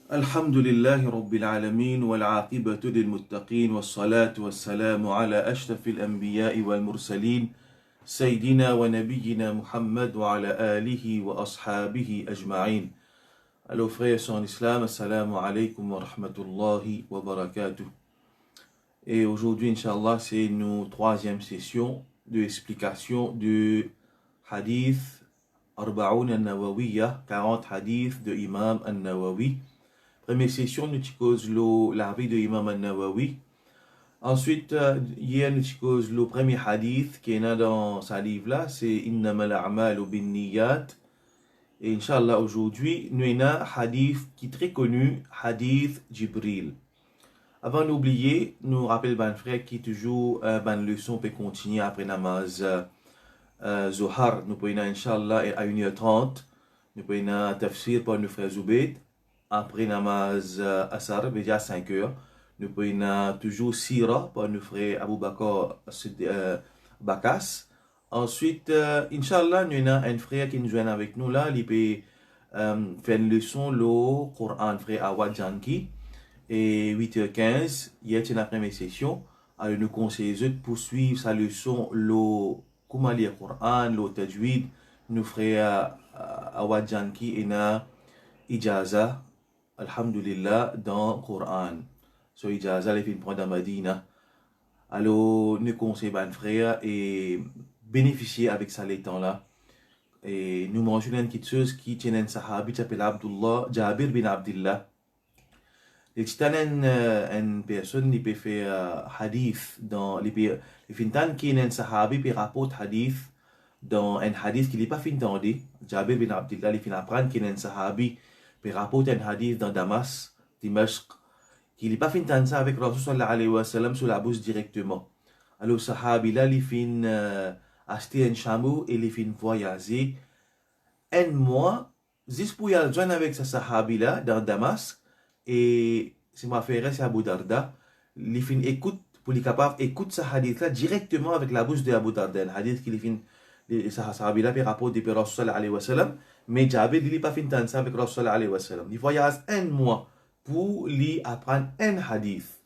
الحمد لله رب العالمين والعاقبة للمتقين والصلاة والسلام على أشرف الأنبياء والمرسلين سيدنا ونبينا محمد وعلى آله وأصحابه أجمعين. Alors frères et sœurs en islam, assalamu alaikum wa rahmatullahi wa barakatuh. Et aujourd'hui, Inch'Allah, c'est notre troisième session de explication du hadith Arba'oun al-Nawawiyya, 40 hadiths de Imam al-Nawawi. Première session, nous avons la vie de Imam al-Nawawi. Ensuite, hier, nous avons le premier hadith qui est dans sa livre là, c'est Innamal a'malu bin niyat. Et Inch'Allah, aujourd'hui, nous avons un hadith qui est très connu, hadith Jibril. Avant d'oublier, nous rappelons ben frère qui toujours ben leçon peut continuer après namaz Zohar. Nous pouvons Inch'Allah à 1h30. Nous pouvons tafsir par nos frères Zoubayd. Après namaz Asar, déjà à 5 heures. Nous pouvons toujours Sira par nos frères Abu Bakr Bakas. Ensuite, Inch'Allah, nous avons un frère qui nous joint avec nous là. Il peut faire une leçon, le Coran, frère Awad Janki. Et 8h15, il y a une première session. Alors, nous conseillons de poursuivre sa leçon, le comment lire le Coran, le Tajwid. Nous frères Awad Janki et na Ijaza. Alhamdulillah, dans le Coran. So, Ijaza, les films prendre dans Madina. Alors, nous conseillons ben frère et bénéficier avec ça les temps là. Et nous mentionnons une petite chose qui tient un sahabi qui s'appelle Abdullah, Jabir bin Abdullah. Il y a une personne qui peut faire hadith dans les fintan qui est un sahabi qui rapporte hadith dans un hadith qui n'est pas fin d'entendre. Jabir bin Abdullah, il finit apprendre qu'il est un sahabi qui rapporte un hadith dans Damas, Dimashq, qui n'est pas fin d'entendre ça avec Rasul sallallahu alayhi wa sallam sur la bouche directement. Alors, sahabi là, il finit acheter un chameau et il finit voyager un mois, juste pour y aller joindre avec ce sahabi là dans Damas. Et c'est ma frère, c'est Abu Darda. Les films écoutent, pour les capables, écoutent ce hadith-là directement avec la bouche de Abu Darda. Le hadith qui les films, les sahabis-là, puis rapportent depuis Rasul sallallahu alayhi wa sallam. Mais Jabir, il n'est pas fini de ça avec Rasul sallallahu alayhi wa sallam. Il voyage un mois pour lui apprendre un hadith.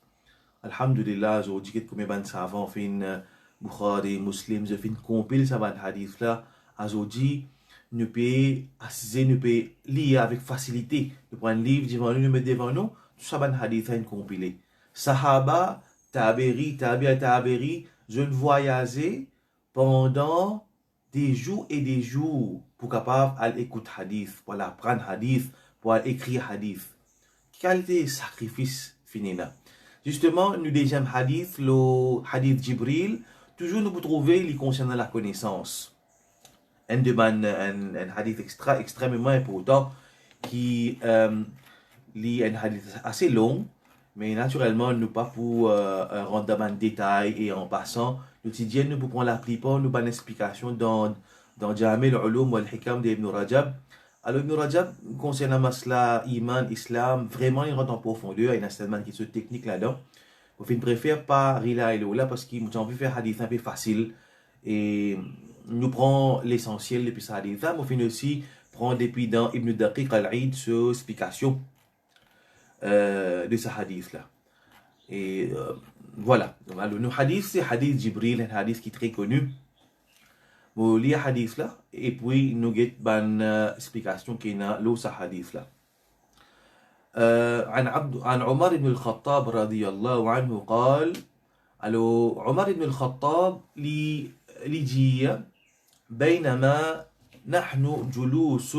Alhamdulillah, je dis que comme un savant, fin Bukhari, Muslim, je fin compile ce hadith-là. Aujourd'hui, nous pouvons assister, nous pouvons lire avec facilité. Nous prenons un livre devant nous, nous mettons devant nous, tout ça, un hadith est compilé. Sahaba, Taberi, je voyageais pendant des jours et des jours pour capable d'écouter hadith, pour apprendre hadith, pour écrire hadith. Quel sacrifice fini là. Justement, nous deuxième hadith, le hadith Jibril, toujours nous pouvons trouver les concernant la connaissance. Un hadith extrêmement important qui lit un hadith assez long, mais naturellement, nous pas pour rendre dans le détail et en passant, nous disons, nous pouvons la plupart, nous avons une explication dans Jami' al-Ulum wal-Hikam d'Ibn Rajab. Alors, Ibn Rajab, concernant Masla, Iman, Islam, vraiment, il rentre en profondeur, il y a tellement de questions techniques là-dedans. Je préfère pas rila là parce qu'il m'a envie de faire un hadith un peu facile et nous prenons l'essentiel depuis ce hadith là, mais on finit aussi prendre depuis dans Ibn Daqiq al-Eid sur l'explication de ce hadith là. Et voilà. Alors, le hadith, c'est hadith Jibril, un hadith qui est très connu. Vous lisez le hadith là, et puis nous avons une explication qui est dans ce hadith là. عن عمر بن الخطاب رضي الله عنه قال عمر بن الخطاب لجي بينما نحن جلوس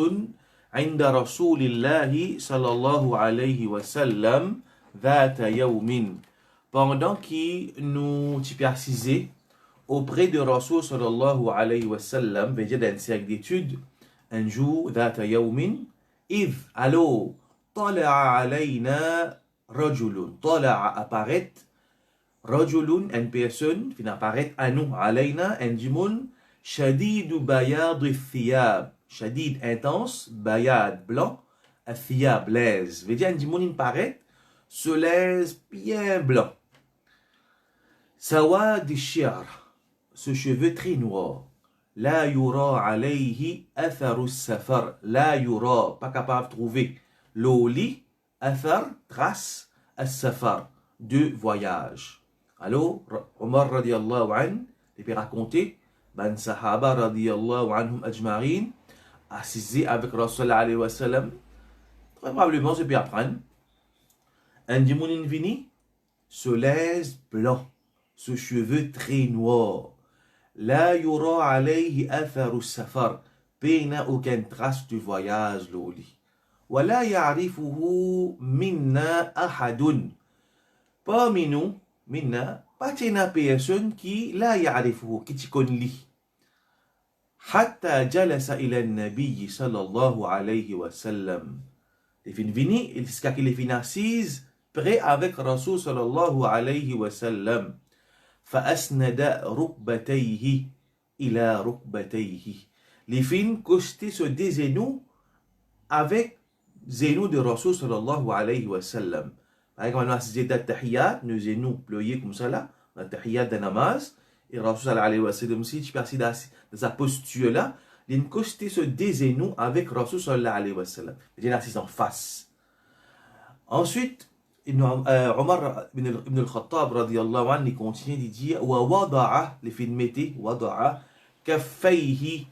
عند رسول الله صلى الله عليه وسلم ذات يوم pendant que nous t'y auprès de Rasul sallallahu alayhi wa sallam, veut dire d'un cercle d'études, un jour ذات يوم إذ alors طلع علينا رجل طلع apparaît رجل une personne qui apparaît à nous علينا un djimoun شديد بياض الثياب شديد intense بياض blanc الثياب l'aise veut dire un djimoun il paraît se l'aise bien blanc سواد الشعر ce cheveu très noir لا يرى عليه أثر السفر لا يرى pas capable de trouver l'oli Athar, trace, as-safar, de voyage. Alors, Omar radiallahu anhu, il peut raconter, ben sahaba radiallahu anhum ajma'in, assisté avec Rasulullah alayhi wa sallam, très probablement, je peux apprendre. Un dimounin vini, se laisse blanc, ce cheveu très noir. La yura alayhi atharu safar, n'a aucune trace du voyage loli. Wala ya'rifuhu minna ahadun. Parmi nous, minna, pas une personne qui la ya'rifuhu, qui t'y connaît. Hatta jalasa ila nabi sallallahu alayhi wa sallam. Les fins vini, il s'est qu'il est assise près avec Rasul sallallahu alayhi wa sallam. فأسند ركبتيه إلى ركبتيه. Les fins costés sur des genoux avec genoux de Rasul sallallahu alayhi wa sallam. Par exemple, on a assisté à tahiyat, nos genoux pliés comme ça là, la tahiyat de namaz, et Rasul sallallahu alayhi wa sallam aussi, tu peux assister dans sa posture là, il costé sur des genoux avec Rasul sallallahu alayhi wa sallam. Il est assis en face. Ensuite, Omar ibn al-Khattab radiyallahu anhu, il continue de dire wa wada'a, les films mettaient, wada'a, kaffayhi,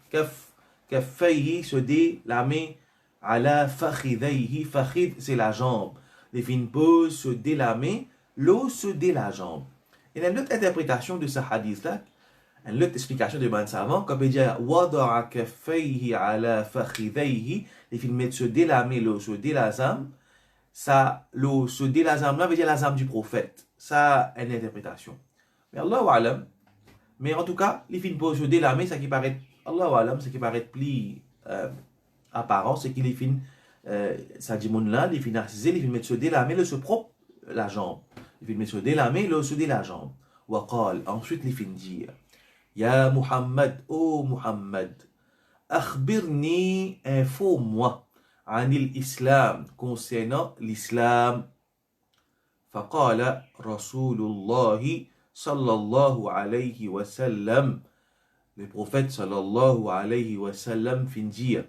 se dit la main, ala fakhidayhi, fakhid c'est la jambe. Les films posent, se dit la main, l'eau se dit la jambe. Il y a une autre interprétation de ce hadith là, une autre explication de ban savant, quand il dit wada'a kaffayhi ala fakhidayhi, les films mettent se dit la main, l'eau se dit la jambe. Ça, le se dit la zame là veut dire la zame du prophète. Ça, une interprétation. Mais Allahu alam. Mais en tout cas, les films pour se dit la main, ça qui paraît, Allahu alam, ce qui paraît plus apparent, c'est qu'il les films, ça dit mon là, les films narcisés, les films mettent se dit la main, le se propre la jambe. Les films mettent se dit la main, le se dit la jambe. Waqal, ensuite les films dire, Ya Muhammad, oh Muhammad, akhbirni, info-moi. عن الإسلام concernant l'islam. فقال رسول الله صلى الله عليه وسلم, le prophète sallallahu alayhi wa sallam fin dire.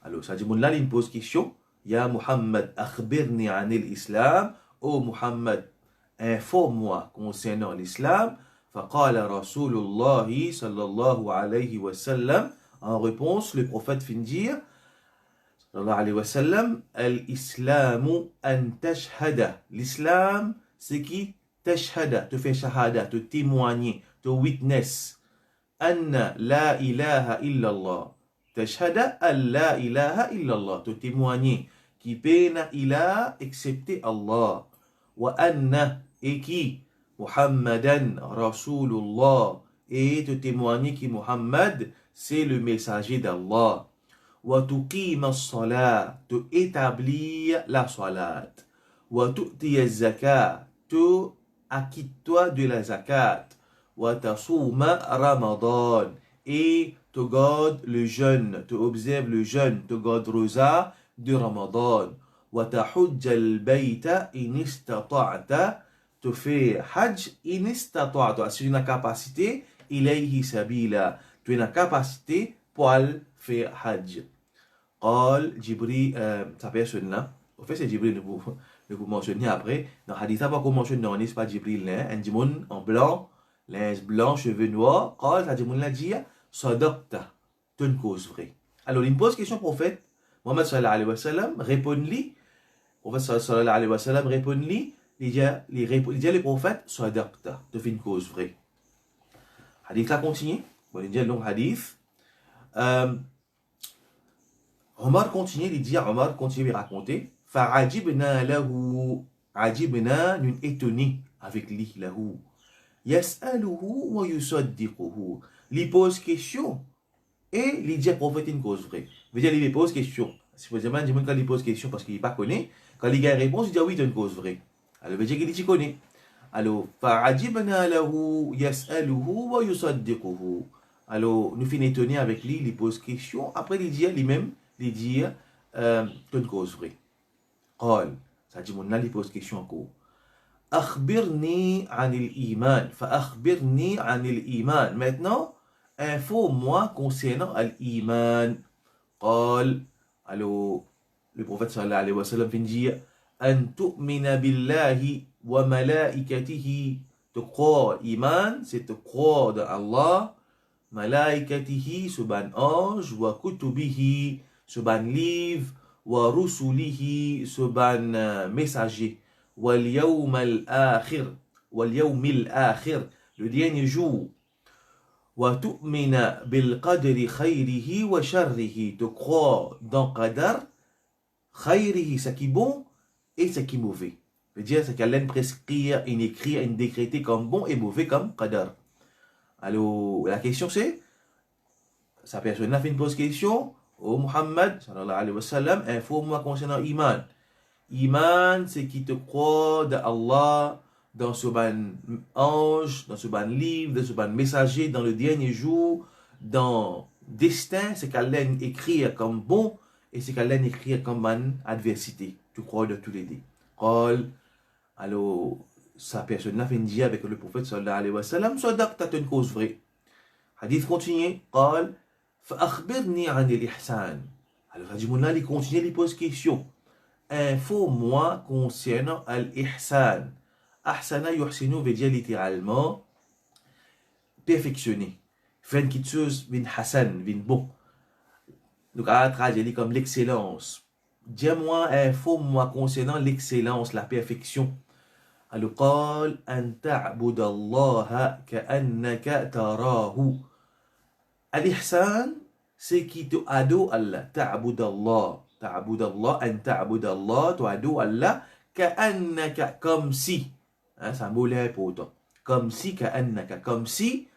Alors ça dit mon là il pose question, Ya Muhammad akhbirni anil islam, oh Muhammad informe-moi concernant l'islam. فقال رسول الله صلى الله عليه وسلم, en réponse le prophète fin dire sallallahu alayhi wa sallam, al-islamu an tashhada. L'islam, c'est qui tashhada, te fait shahada, te témoigner, te witness. Anna la ilaha illallah. Tashhada an la ilaha illallah, te témoigner. Qui pena ila excepté Allah. Wa anna, et qui Muhammadan Rasulullah. Et te témoigner qui Muhammad, c'est le messager d'Allah. وتقيم الصلاة, te établir la salat. وتؤتي الزكاة, te acquitte-toi de la zakat. وتصوم رمضان, et te garde le jeûne, te observe le jeûne, te garde rosa de Ramadan. وتحج البيت إن استطعت, te fait hajj in istata'ta, si tu as la capacité, ilayhi sabila, tu as la capacité pour faire hajj. Qal Jibril, sa personne là, en fait c'est Jibril ne vous mentionner après, dans hadith pas qu'on mentionne non, n'est pas Jibril là, un dimoun en blanc, linge blanc, cheveux noirs, qal, ça dimoun l'a dit, sadaqta, tu une cause vraie. Alors il me pose question prophète, Mohammed sallallahu alayhi wa sallam, répond-lui, prophète sallallahu alayhi wa sallam, répond-lui, il dit les prophètes, sadaqta, tu fais une cause vraie. Hadith là continue, bon il dit un long hadith. Omar continue, il dit, Omar continue à raconter, fa'ajibna lahu, ajibna, nous étonnés avec lui, lahu, yas'aluhu wa yusaddiquhu, il pose question, et il dit, prophète une cause vraie. Veut dire, il pose question. Supposément, quand il pose question parce qu'il n'est pas connu, quand il a une réponse, il dit, oui, tu as une cause vraie. Alors, veut dire qu'il dit, connaît. Alors, fa'ajibna lahu, yas'aluhu wa yusaddiquhu. Alors, nous finissons étonnés avec lui, il pose question, après il dit lui-même, il dit, une cause vraie. قال, ça dit, mon là, il pose question encore. أخبرني عن الإيمان, فأخبرني عن الإيمان. Maintenant, info-moi concernant l'iman. قال, alors, le prophète sallallahu alayhi wa sallam vient dire An tu'mina billahi wa malaikatihi. Te croire, iman, c'est te croire de Allah, malaikatihi, ce ban ange, wa kutubihi, ce ban livre, wa rusulihi, ce ban messager, wal yawmal akhir, le dernier jour. Wa tu'mina bil qadri khayrihi wa sharrihi. Te croire dans qadar, khayrihi, ce qui est bon et ce qui est mauvais. Veut dire ce qu'Allah prescrit, il écrit, il décrété comme bon et mauvais comme qadar. Alors, la question c'est, sa personne a fait une pause question, oh Muhammad, sallallahu alayhi wa sallam, informe-moi concernant iman. Iman, c'est qui te croit d'Allah, dans ce ban ange, dans ce ban livre, dans ce ban messager, dans le dernier jour, dans destin, c'est qu'Allah écrit comme bon, et c'est qu'Allah écrit comme ban adversité. Tu crois de tous les deux. Alors, sa personne a fait une dia avec le prophète sallallahu alayhi wa sallam, صدق, t'as une cause vraie. Hadith continue, قال فأخبرني عن الإحسان. Alors, Hadimouna, il continue, il pose question. Info-moi concernant al-ihsan. Ahsana yuhsinu veut dire littéralement perfectionner. Faire quelque chose, vin hasan, vin bon. Donc, à traduire comme l'excellence. Dis-moi, info-moi concernant l'excellence, la perfection. Alors, قال أن تعبد الله كأنك تراه. Al-ihsan, c'est qui te ado Allah. Ta'bud Allah. Ta'bud Allah, an ta'bud Allah, tu ado Allah, ka'annaka, comme si. Hein, ça moulait pour autant. Comme si, ka'annaka, comme si,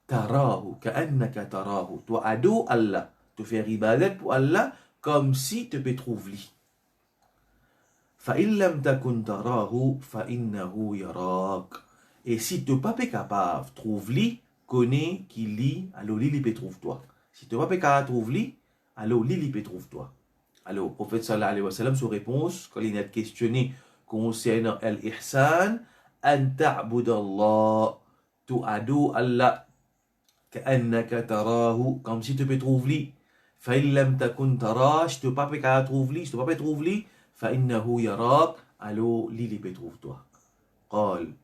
tarahu, ka'annaka tarahu. Tu ado Allah. Tu fais ibadat pour Allah, comme si tu peux trouver lui. فَإِن لَمْ تَكُنْ تَرَاهُ فَإِنَّهُ يَرَاكَ. Et si tu n'es pas capable de trouver lui, connais qui lit, alors lui peut trouver toi. Si tu n'es pas capable de trouver lui, alors lui peut trouver toi. Alors, le prophète sallallahu alayhi wa sallam, sa réponse, quand il est questionné concernant al-ihsan, an ta'budallah, tu ado Allah, ka'annaka tarahu, comme si tu peux trouver lui. Fa'in lam takun tarah, si tu n'es pas capable de trouver lui, si tu n'es pas trouver lui, fa'innahu yarak, alors lui peut trouver toi. قال.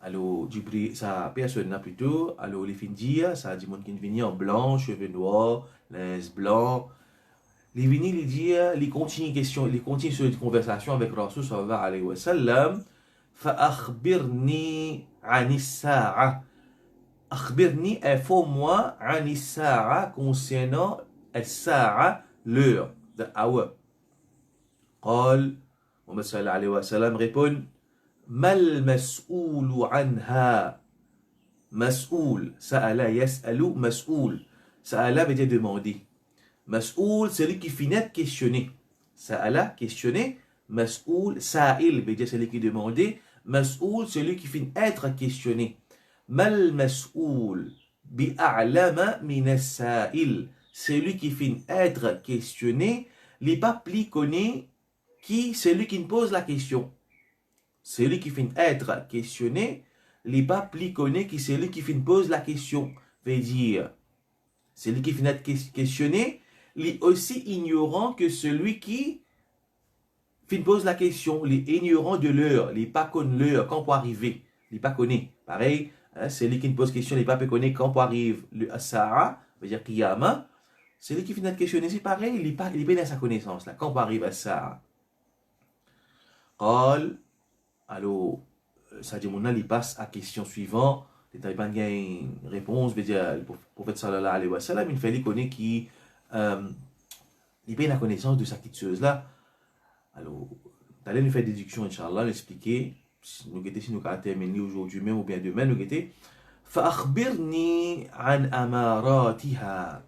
Alors, Jibril, sa personne là plutôt, alors les fins dire, ça dit mon qui vient en blanc, cheveux noirs, linge blanc. Les venus, les dire, les continue question, les continue sur une conversation avec Rasul sallallahu alayhi wa sallam. Fa'akhbirni anis sa'a. Akhbirni, informe-moi anis sa'a concernant al-sa'a, l'heure, the hour. قال, Muhammad sallallahu alayhi wa sallam répond, mal mas'oulu anha. Mas'oul, sa'ala yas'alu, mas'oul. Sa'ala veut dire demander. Mas'oul, c'est celui qui finit de questionner. Sa'ala, questionner. Mas'oul, sa'il, veut dire celui qui demandait. Mas'oul, celui qui finit être questionné. Mal mas'oul, bi'a'lama min sa'il. Celui qui finit être questionné, n'est pas plus connu qui celui qui pose la question. Celui qui finit être questionné, n'est pas plus connu qui celui qui finit pose la question. Veut dire, celui qui finit être questionné, il est aussi ignorant que celui qui pose la question, il est ignorant de l'heure, il n'est pas connu l'heure, quand peut arriver, il n'est pas connu. Pareil, hein, celui qui pose question, il n'est pas connu quand peut arriver le As-Sa'a, veut dire Qiyama. Celui qui finit de questionner, c'est pareil, il n'est pas dans sa connaissance, là, quand peut arriver As-Sa'a. Qal, alors, ça dit, il passe à la question suivante, il n'y a pas de réponse, veut dire, le prophète sallallahu alayhi wa sallam, il fallait connaître qui il a la connaissance de sa quitteuse là. Alors, d'aller nous faire déduction, Inch'Allah, l'expliquer. Si nous avons terminé aujourd'hui même ou bien demain, nous avons فأخبرني عن أماراتها.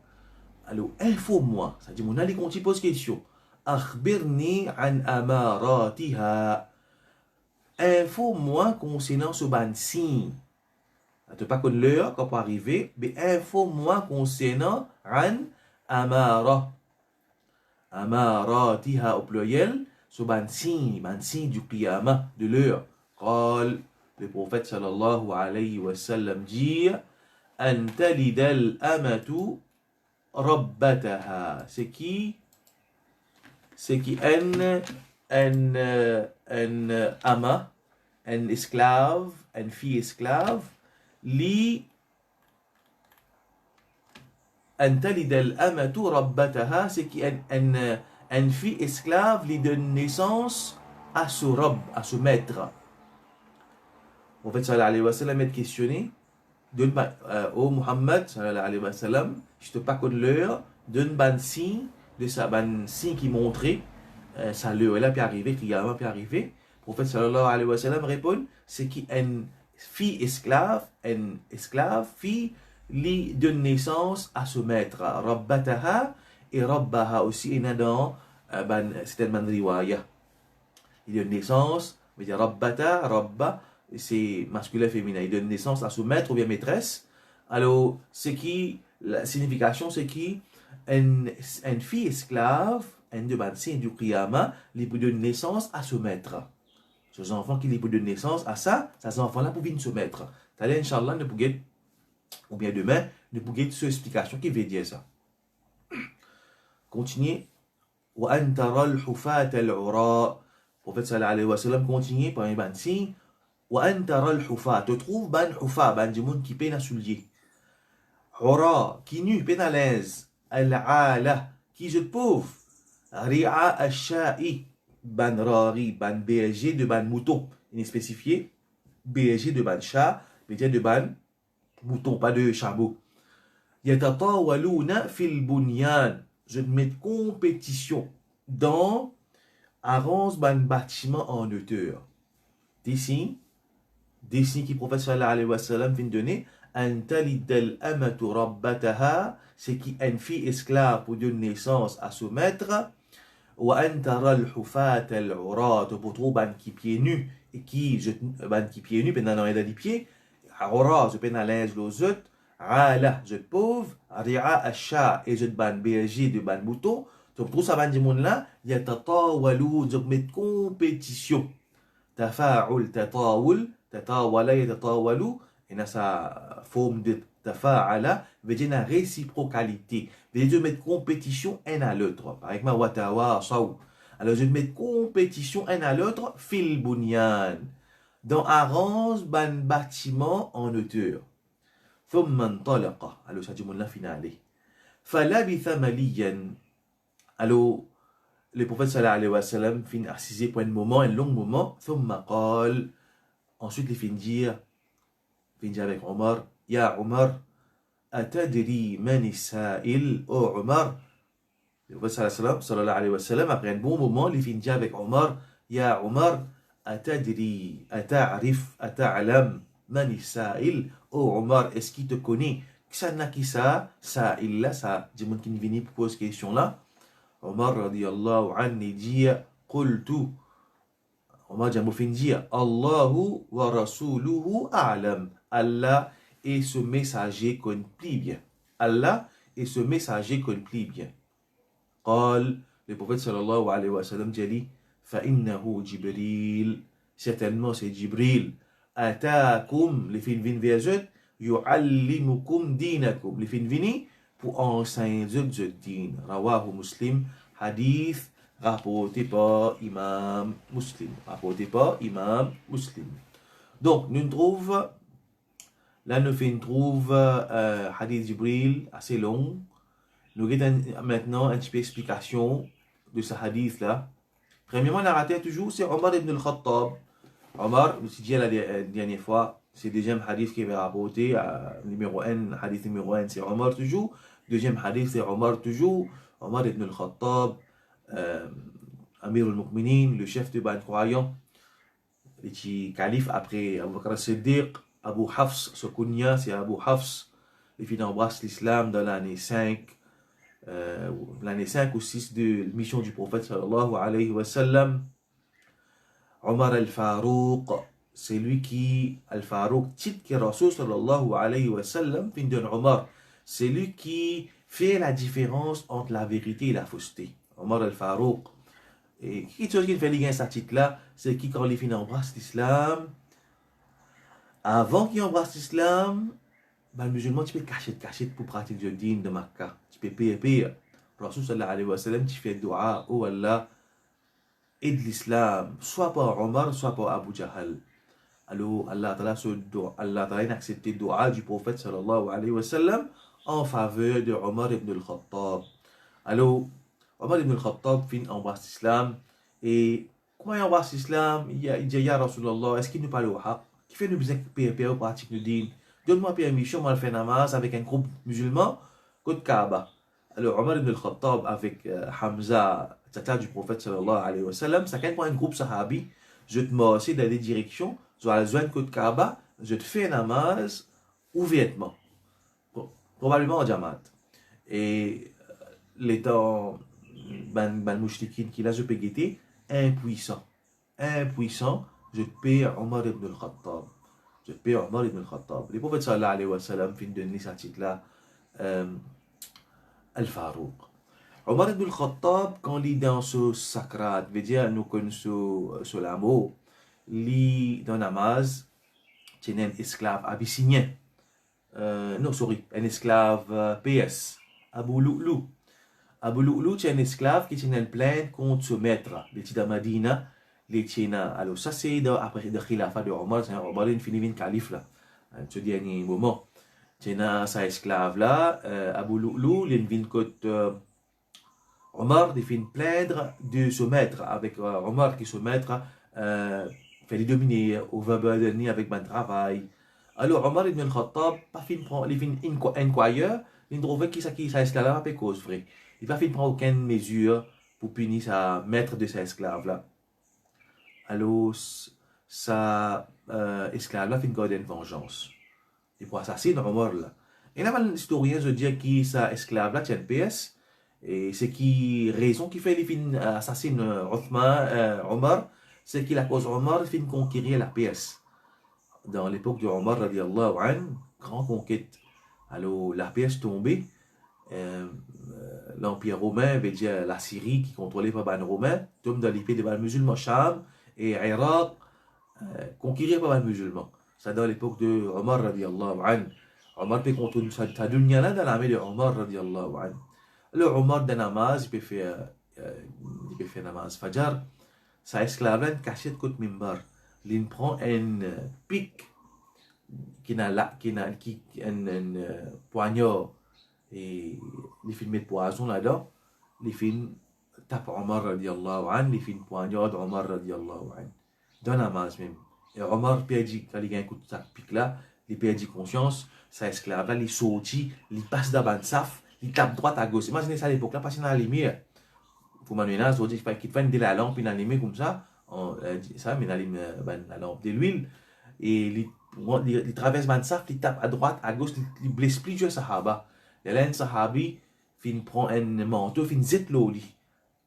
Alors, info-moi. Ça dit, mon ali, quand il pose question. أخبرني عن أماراتها. Info-moi concernant ce ban signe. Tu n'as pas connu l'heure quand peut arriver, mais info-moi concernant عن أمارة. أماراتها au pluriel, ce ban signe du qiyamah, de l'heure. قال, le prophète sallallahu alayhi wa sallam dit, أن تلد الأمة ربتها. C'est qui? c'est qui ama, un esclave, une fille esclave, li أن تلد الأمة ربتها, c'est une fille esclave lui donne naissance à ce rob, à ce maître. En fait, sallallahu alayhi wa sallam est questionné, donne oh Muhammad, sallallahu alayhi wa sallam, je te pas connais l'heure, donne ban signe, de ça, ban signe qui montrait, ça l'heure là, puis arrivé, Qiyamah, puis arrivé. Le prophète sallallahu alayhi wa sallam répond, c'est une fille esclave, fille, li donne naissance à ce maître. Rabbataha et Rabbaha aussi, il y a dans certaines riwaya. Il donne naissance, veut dire Rabbata, Rabba, c'est masculin féminin. Il donne naissance à ce maître ou bien maîtresse. Alors, la signification, c'est qui une fille esclave, un de signe du Qiyamah, il peut donner naissance à ce maître. Ces enfants qui peut donner naissance à ça, ces enfants-là pour venir se mettre. T'allez, Inch'Allah, ne pouvez ou bien demain, ne pouvez pas cette explication qui veut dire ça. Continuez. وَأَنْ تَرَى الْحُفَاةَ الْعُرَاءَ. Prophète sallallahu alayhi wa sallam continue par un ban signe. وَأَنْ تَرَى الْحُفَاةَ. Tu trouves ban hufa, ban du monde qui peine à soulier. Hura, qui nu, peine à l'aise. Al-ala, qui jette pauvre. Ri'a al-sha'i, ban rari, ban berger de ban mouton. Il est spécifié. Berger de ban chat, berger de ban mouton, pas de chameau. Yatatawaluna fil bunyan. Je mets de compétition dans avance ban bâtiment en hauteur. Des signes qui prophète sallallahu alayhi wa sallam vient donner. Antalidal amatu rabbataha, c'est qui une fille esclave pour donner naissance à ce maître. Wa antara al-hufat al-urat, pour trouver ban qui pieds nus et qui ban qui pieds nus pendant les des pieds. Aura, je peine à l'aise les autres. Ala, je pauvre. Ri'a asha, et je ban berger de ban mouton. Donc, tout ça, ban du monde là, il y a tatawalou, je mets compétition. Tafa'ul, tatawala, yatatawalou, et dans sa forme de tafa'ala, veut dire la réciprocalité. Veut dire mettre compétition un à l'autre. Par exemple, watawa, saou. Alors, je mets compétition un à l'autre, fil bunyan. Dans arrange ban bâtiment en hauteur. ثم انطلق. Alors ça dit mon la finale. فلبث مليا. Alors le prophète sallallahu alayhi wa sallam fin assisé pour un moment, un long moment. ثم قال. Ensuite il fin dire avec Omar. Ya Omar, atadri man as-sa'il? Oh Omar. Le prophète sallallahu alayhi wa sallam après un bon moment il fin dire avec Omar. Ya Omar, atadri, ata'rif, ata'lam man as-sa'il? Oh Omar, est-ce qu'il te connaît? Ça n'a qui ça il là, ça, du monde qui est venu pour poser cette question-là. Omar radiyallahu anhu dit, qultu. Omar j'ai fin dit, Allahu wa rasuluhu a'lam. Allah et ce messager connaît bien. Allah et ce messager connaît bien. قال, le prophète sallallahu alayhi wa sallam dit, فإنه جبريل. Certainement c'est Jibril. Ataakum, les filles viennent vers eux, yu'allimukum dinakum, les filles viennent pour enseigner eux din. Rawahu Muslim, hadith rapporté par Imam Muslim. Donc, nous trouvons, là nous trouvons hadith Jibril assez long. Nous avons maintenant un petit peu d'explication de ce hadith là. Premièrement, la raté toujours, c'est Omar ibn al-Khattab. Omar, je dit la dernière fois, c'est le deuxième hadith qui est rapporté, numéro 1, hadith numéro 1, c'est Omar toujours. Deuxième hadith, c'est Omar toujours. Omar ibn al-Khattab, Amir al-Mu'minin, le chef de ban croyant, le petit calife après Abu Bakr al-Siddiq, Abu Hafs, ce kunya, c'est Abu Hafs. Il embrasse l'islam dans l'année 5 ou 6 de la mission du prophète sallallahu alayhi wa sallam. Omar al-Farouq, c'est lui qui, al-Farouq, titre que Rasul sallallahu alayhi wa sallam, fin de Omar, c'est lui qui fait la différence entre la vérité et la fausseté. Omar al-Farouq. Et qui chose qui fait lier ce titre-là, c'est qui, quand les fins embrassent l'islam, avant qu'ils embrassent l'islam, ben, le musulman, tu peux cacher pour pratiquer le dîn de Makkah. Tu peux payer. Rasul sallallahu alayhi wa sallam, tu fais dua, oh Allah, aide l'islam, soit par Omar, soit par Abu Jahal. Alors, Allah Ta'ala a accepté le dua du prophète sallallahu alayhi wa sallam en faveur de Omar ibn al-Khattab. Alors, Omar ibn al-Khattab embrasse l'islam et comment il embrasse l'islam? Il dit, Ya Rasulallah, est-ce qu'il nous parle au haq? Qui fait nous besoin de pratique nous dit, donne-moi permission, moi, de faire namaz avec un groupe musulman, côte Kaaba. Alors, Omar ibn al-Khattab avec Hamza, tata du prophète sallallahu alayhi wa sallam, ça quand un groupe sahabi, je te mets aussi dans des directions, je vais à côte Kaaba, je te fais namaz ouvertement, probablement en Jamaat. Et l'étant ban mouchlikin qui là je peux guetter, impuissant, je te paie Omar ibn al-Khattab. Je te paie Omar ibn al-Khattab. Le prophète sallallahu alayhi wa sallam fin de donner ce titre-là, Al-Farouq. Omar ibn al-Khattab, quand il est dans ce sacrat, veut dire, nous connaissons ce l'amour, il dans namaz, c'est un esclave abyssinien. Non, sorry, un esclave PS, Abu Lu'lu. Abu Lu'lu, c'est un esclave qui tient une plainte contre ce maître, le Tida Madina, les Tchina. Alors, ça, c'est après le khilafat de Omar, c'est Omar, il finit calife là, ce dernier moment. Tchina, sa esclave là, Abu Lu'lu, il vient contre Omar, il fait plaindre de ce maître, avec Omar qui se maître, fait les dominer, overburdener avec mon travail. Alors, Omar ibn al-Khattab, pas fin prend, il fin inquire, il trouve qui sa esclave a pas cause vrai. Il pas fin prendre aucune mesure pour punir sa maître de sa esclave là. Alors, sa esclave là fin garder une vengeance. Il pour assassiner Omar là. Et là, l'historien se dit que sa esclave là tient PS, et c'est qui raison qui fait les fin assassine Omar, c'est qu'il a cause Omar fin conquérir la PS. Dans l'époque de Omar radiallahu anhu, grande conquête. Alors la PS tombée, l'Empire romain, veut dire la Syrie qui contrôlait par les Romains, tombe dans l'épée des musulmans, Cham et Irak, conquérir par les musulmans. C'est dans l'époque de Omar radiallahu anhu. Omar peut contrôler sa dunya là dans l'armée de Omar radiallahu anhu. Alors Omar dans namaz, il peut faire namaz Fajr, sa esclave là, cachée de côté mimbar. Il prend un pic qui a un poignard et il fait mettre poison là-dedans. Il fait tape Omar radiallahu anhu, il fait poignard Omar radiallahu anhu. Dans la namaz même. Et Omar perdit, quand il a un coup de pic là, il perdit conscience, sa esclave là, il sortit, il passe dans le saf, il tape droite à gauche. Imaginez ça à l'époque là, passé dans la lumière. Pour m'amener, ça veut dire qu'il fait de la lampe, il allumé comme ça. Ça, mais il allume la lampe de l'huile. Et il traverse le saf, il tape à droite, à gauche, il blesse plusieurs sahaba. Et là, un sahabi, il prend un manteau, il zet l'eau.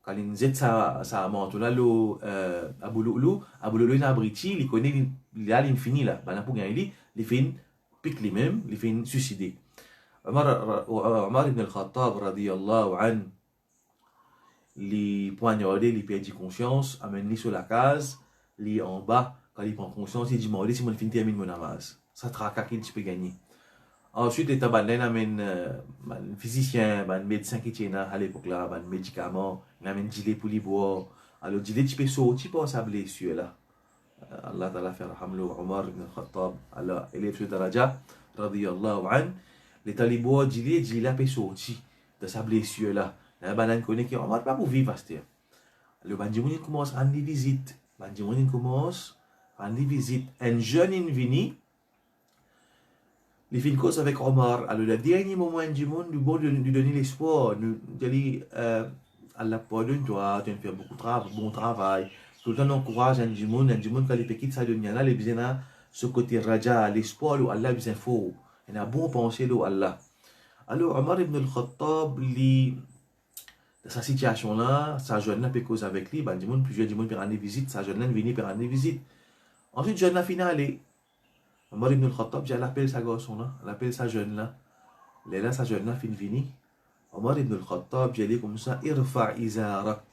Quand il zet sa manteau là, Abu Lu'lu, il a abrité, il connaît, il a l'infini là. Ben, pour gagner, il fait pique lui-même, il fait suicider. Omar ibn al-Khattab, radiyallahu anhu, les poignardés, les perdit conscience, amène-les sur la case, les en bas, quand il prend conscience, il dit, moi, si mon fin termine mon namaz. Ça traque qu'il peut gagner. Ensuite, il amène un physicien, un médecin qui tient à l'époque là, un médicament, il amène un gilet pour les boire. Alors, gilet, tu peux sortir pour sa blessure là. Allah Ta'ala fait Rahamlo, Omar ibn al-Khattab, Allah élève ce daraja, radiyallahu anhu. Les talibans, gilet, peut sortir de sa blessure là. La banane connaît qui Omar pas pour vivre à cette heure. Le bandimoun commence à rendre visite. Bandimoun commence à rendre visite. Un jeune invini, il fait une cause avec Omar. Alors le dernier moment bandimoun, nous bon lui donner l'espoir. Nous dit Allah pardonne-toi, tu as fait beaucoup de bon travail. Tout le temps on encourage bandimoun quand il quitte sa dunya là, il besoin ce côté raja, l'espoir où Allah besoin fort. Il a bon pensée là Allah. Alors Omar ibn al-Khattab lui dans sa situation là, sa jeune là peut cause avec lui, plusieurs gens peuvent rendre visite, sa jeune là vient pour rendre visite. Ensuite, jeune là finale, Omar ibn al-Khattab, j'ai l'appelle sa garçon là, l'appelle sa jeune là. Là, sa jeune là fin vini. Omar ibn al-Khattab, j'ai dit comme ça, irfa izarak,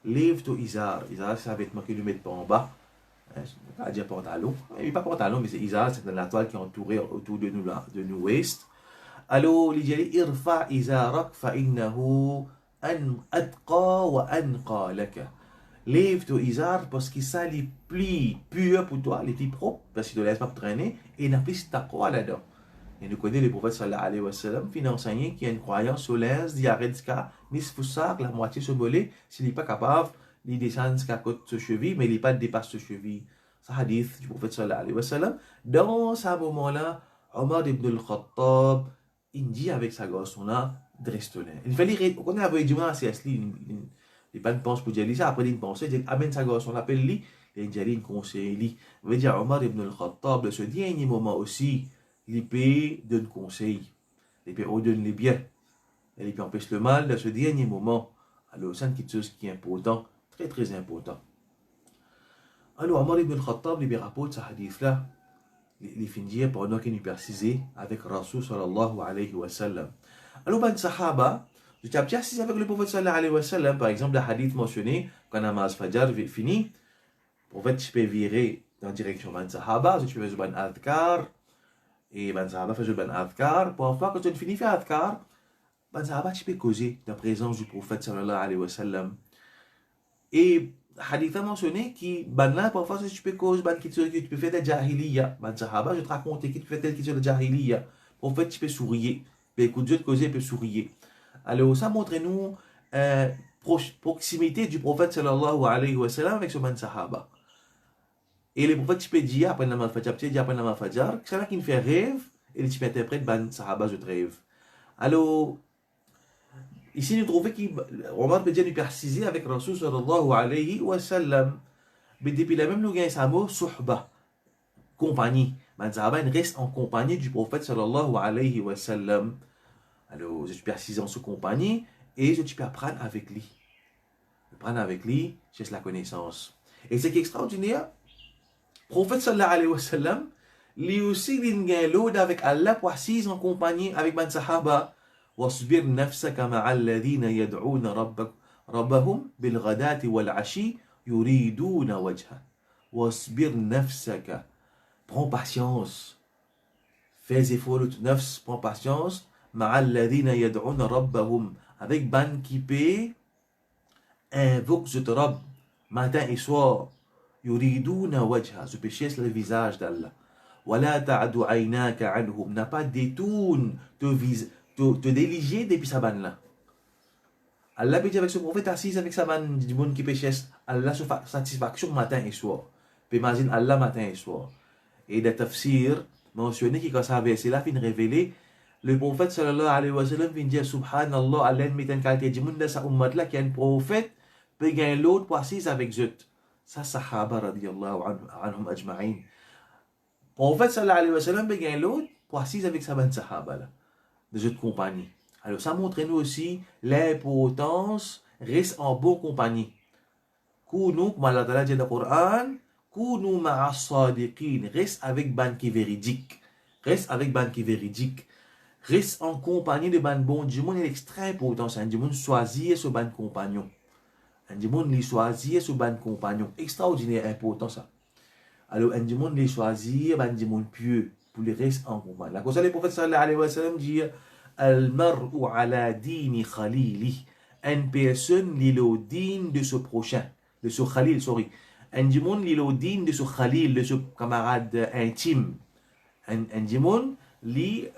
lève ton izar. Izar, c'est un vêtement que nous mettons en bas. Pas dire pantalon, mais pas pantalon, mais c'est izar, c'est la toile qui est entourée autour de nous là, de nous waist. Alors, il dit irfa izarak fa innahu atqa wa anqa laka. Lève ton izar parce que ça les plis purs pour toi, les plus propres, parce qu'il ne te laisse pas traîner, et n'a plus taqwa là-dedans. Et nous connaissons le prophète sallallahu alayhi wa sallam, qui a enseigné qu'il y a une croyance solaire, dit arrête ska, nisfussak, la moitié se voler, s'il n'est pas capable, il descend jusqu'à côté de ce cheville, mais il n'est pas dépasse ce cheville. C'est un hadith du prophète sallallahu alayhi wa sallam. Dans ce moment-là, Omar ibn al-Khattab, il dit avec sa garçon-là, dresse-toi. Il fallait, on a vu du moins, c'est asli, il pas de pense pour dire ça, après il pense, il amène sa garçon, l'appelle lui, il dit, il conseille lui. Il veut dire, Omar ibn al-Khattab, ce dernier moment aussi, l'épée donne conseil, l'épée ordonne les biens, et l'épée empêche le mal dans ce dernier moment. Alors, c'est quelque chose qui est important, très très important. Alors, Omar ibn al-Khattab, il rapporte ce hadith-là, il finit pendant qu'il nous précisait avec Rasul sallallahu alayhi wa sallam. Alors, ben sahaba, je t'ai précisé avec le prophète sallallahu alayhi wa sallam, par exemple, le hadith mentionné, quand Namaz Fajr fini, le prophète, tu peux virer dans la direction ben sahaba, tu peux faire ben adhkar, et ben sahaba fait ben adhkar. Parfois, quand tu finis faire adhkar, ben sahaba, tu peux causer la présence du prophète sallallahu alayhi wa sallam. Et hadith a mentionné que ben là, parfois, tu peux causer ben qui tu peux faire de jahiliya. Ben sahaba, je te raconte que tu peux faire tel qui de jahiliya. Prophète, tu peux sourire. Ben écoute, Dieu te causer, peut sourire. Alors, ça montre-nous proximité du prophète sallallahu alayhi wa sallam avec ce ben sahaba. Et les prophètes, tu peux dire, après la Fajr, tu peux dire après la Fajr, que c'est là qui fait rêve, et tu peux interpréter ben sahaba de rêve. Alors, ici, nous trouvons qu'Omar peut dire nous préciser avec Rasul sallallahu alayhi wa sallam. Mais depuis la même, nous gagnons ça mot, suhba, compagnie. Ben sahaba reste en compagnie du prophète sallallahu alayhi wa sallam. Alors, je suis précisé en sous compagnie, et je peux apprendre avec lui. Prendre avec lui, c'est la connaissance. Et c'est extraordinaire. Le prophète sallallahu alayhi wa sallam, lui aussi, il a l'aude avec Allah pour assise en compagnie avec ben sahaba. واصبر نفسك مع الذين يدعون ربهم بالغداة والعشي يريدون وجهه. واصبر نفسك. Prends patience. Fais effort de ton nafs, prends patience. مع الذين يدعون ربهم. Avec ban qui paie, invoque ce Rabb matin et soir. يريدون وجهه. Se péché le visage d'Allah. ولا تعد عيناك عنهم. N'a pas détourne te déliger depuis sa banne là. Allah peut dire avec ce prophète assis avec sa banne du monde qui péchait, Allah se fait satisfaction matin et soir. Puis imagine Allah matin et soir. Et le tafsir mentionné qui quand ça verset là fin révélé, le prophète sallallahu alayhi wa sallam vient dire subhanallah, Allah met une qualité du monde de sa ummat là qui est un prophète, puis gagne l'autre pour assis avec eux. Ça sahaba radiyallahu anhum ajma'in. Prophète sallallahu alayhi wa sallam puis gagne l'autre pour assis avec sa banne sahaba là. De autres compagnies. Alors ça montre nous aussi l'importance reste en bonne compagnie. Kounou, comme Allah Ta'ala dit dans le Coran, Kounou ma'a sadiqin, reste avec ban qui véridique. Reste avec ban qui véridique. Reste en compagnie de ban bon. Du monde est extrêmement important. C'est un du monde choisir ce ban compagnon. Un du monde les choisir ce ban compagnon. Extraordinaire important ça. Alors un du monde les choisir ban du monde pieux. Pour les restes en compagnie. La cause, le prophète sallallahu alayhi wa sallam dit Al-mar'u ala dini khalili. Une personne l'île digne de ce prochain, de ce khalil, sorry. Un dimon l'île digne de ce khalil, de ce camarade intime. Un dimon l'île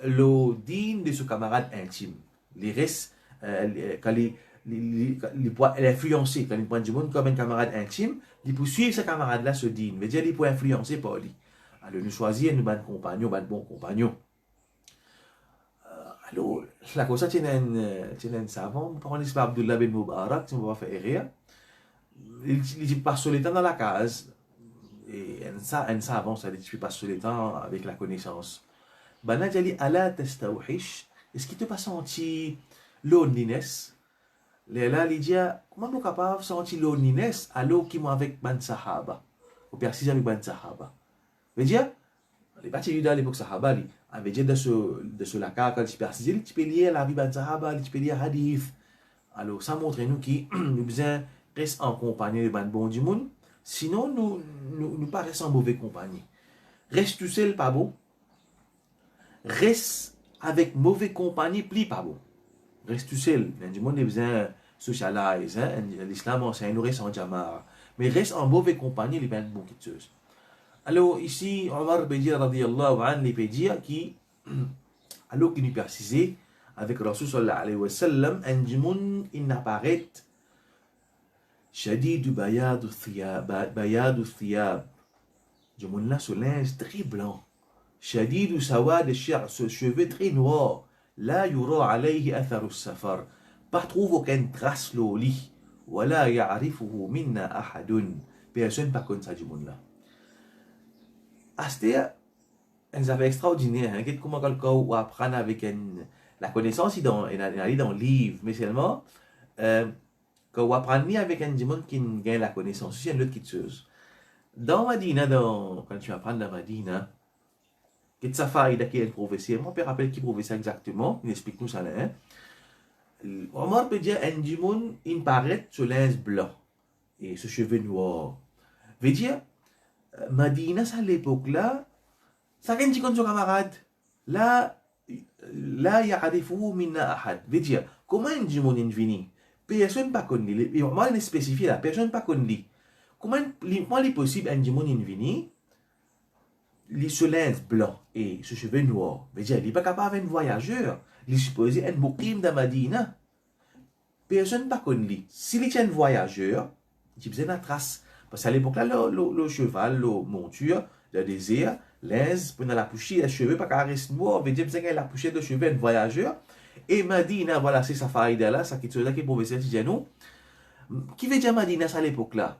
digne de ce camarade intime. Les restes, quand il peut l'influencer, quand il prend du monde comme un camarade intime, il peut suivre ce camarade-là, ce digne. Mais dire, il peut influencer par lui. Alors, nous choisir un bon compagnon, un bon compagnon. Alors, la cosa c'est un savant, par exemple, Abdullah bin Mubarak, si on va faire rire, il passe le temps dans la case, et un savant, ça dit, tu passes le temps avec la connaissance. Ben là, il dit, Allah testawhish, est-ce qu'il te pas senti loneliness? Là, il dit, comment vous capable de sentir loneliness alors qu'il m'a avec ban sahaba, ou persiste avec ban sahaba? Veut dire, les partis juda à l'époque sahaba, veut dire de ce laca, quand tu persistes, tu peux lire la vie de sahaba, tu peux lire hadith. Alors, ça montre nous qui nous besoin rester en compagnie de ban bon du monde, sinon nous pas rester en mauvaise compagnie. Reste tout seul, pas beau. Reste avec mauvaise compagnie, plus pas beau. Reste tout seul. Du monde, nous besoin socialize. Hein? L'islam enseigne, nous reste en jama'a. Mais reste en mauvaise compagnie, les peines beaucoup de choses. Alors ici, Omar peut dire, radiyallahu anhu, il peut dire qui, alors qu'il nous précisait, avec Rasul sallallahu alayhi wa sallam, un djimoun, il n'apparaît, shadidu bayadu thiyab. Djimoun là, ce linge très blanc. Shadidu sawad al-shi'r, ce cheveu très noir. La yura alayhi atharu safar. Pas trouve aucune trace au lit. Wala ya'rifuhu minna ahadun. Personne pas connaît ça djimoun là. C'était un affaire extraordinaire. Hein? Comment quelqu'un ou apprendre avec la connaissance, il est dans le livre, mais seulement, quand on apprend avec un monde qui gagne la connaissance, c'est une autre chose. Dans Madina, quand tu apprends dans Madina, qu'est-ce que ça fait qu'il y a un professeur? Mon père rappelle qui professeur exactement, il explique nous ça là. Hein? On peut dire un monde, il paraît ce linge blanc et ce cheveu noir. Veut dire, Madina, à l'époque là, ça vient de son camarade. Là, ya'arifuhu minna ahad. Veut dire, comment un monde est venu? Personne pas connu. Moi, il est spécifié là, personne pas connu. Comment il est possible un monde est venu? Il se linge blanc et ce cheveu noir. Veut dire, il n'est pas capable d'un voyageur. Il est supposé être muqim de Madina. Personne pas connu. S'il est un voyageur, il besoin de trace. Parce qu'à l'époque là, le cheval, le monture, le désir, linge, pour la poussière, les cheveux, pas qu'à rester noir, veut dire que la poussière de cheveux un voyageur. Et Madina, voilà, c'est sa faïda là, ça qui est là qui est professeur de nous. Qui veut dire Madina à l'époque là?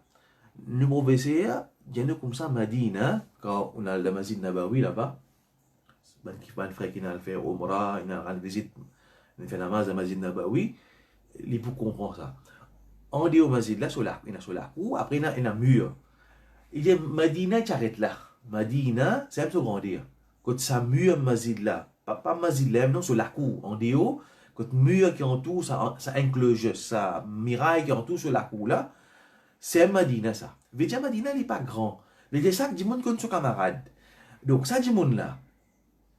Le professeur, nous comme ça, Madina, quand on a le Masjid Nabawi là-bas, qui va frère qui a fait Umrah, il a rendu visite, il a fait namaz à Masjid Nabawi, il faut comprendre ça. On dit au Masjid là, il a sur la cour, après il a un mur. Il dit Madina, tu arrêtes là. Madina, c'est un peu grandir. Quand ça mur Masjid là, pas Masjid là, non, sur la cour, en déo, quand mur qui entoure, ça inclut ça muraille qui entoure sur la cour là, c'est Madina ça. Veut dire Madina, il n'est pas grand. Veut dire ça, du monde comme son camarade. Donc ça, du monde là,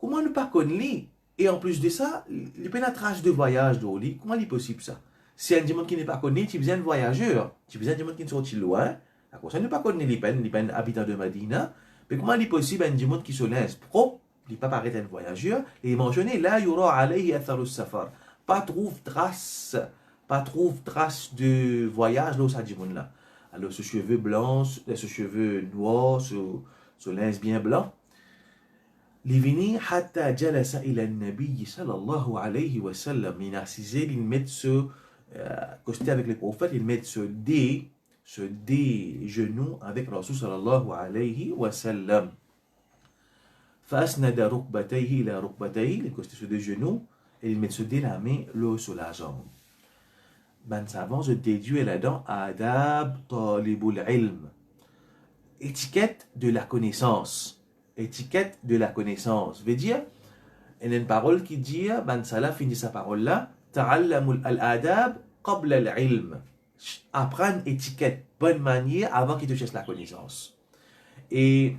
comment ne pas connaître? Et en plus de ça, il peut y avoir trace de voyage de lit. Comment il est possible ça? Si un monde qui n'est pas connu, tu besoin de voyageur. Tu besoin de monde qui est sorti loin. D'accord, ça ne pas connaître les peines habitants de Madina. Mais comment il est possible un monde qui se laisse propre, il n'est pas paraître un voyageur, et il mentionné là, yura alayhi atharu safar. Pas trouve trace de voyage là où ça dit monde là. Alors ce cheveu blanc, ce cheveu noir, ce linge bien blanc. Livini hatta jalasa ila nabi sallallahu alayhi wa sallam. Il a assisé, il met ce costé avec les prophètes, il met ce genoux avec Rasul sallallahu alayhi wa sallam. فأسند ركبتيه إلى ركبتيه, il costé sur deux genoux, et il met ce dé la main, l'eau sur la jambe. Ben savant, je déduis là-dedans adab talibul ilm. Étiquette de la connaissance. Étiquette de la connaissance. Veut dire, il y a une parole qui dit, Ben Salah finit sa parole là, ta'allamul al-adab qabla al-ilm. Apprendre étiquette, bonne manière avant qu'il te cherche la connaissance. Et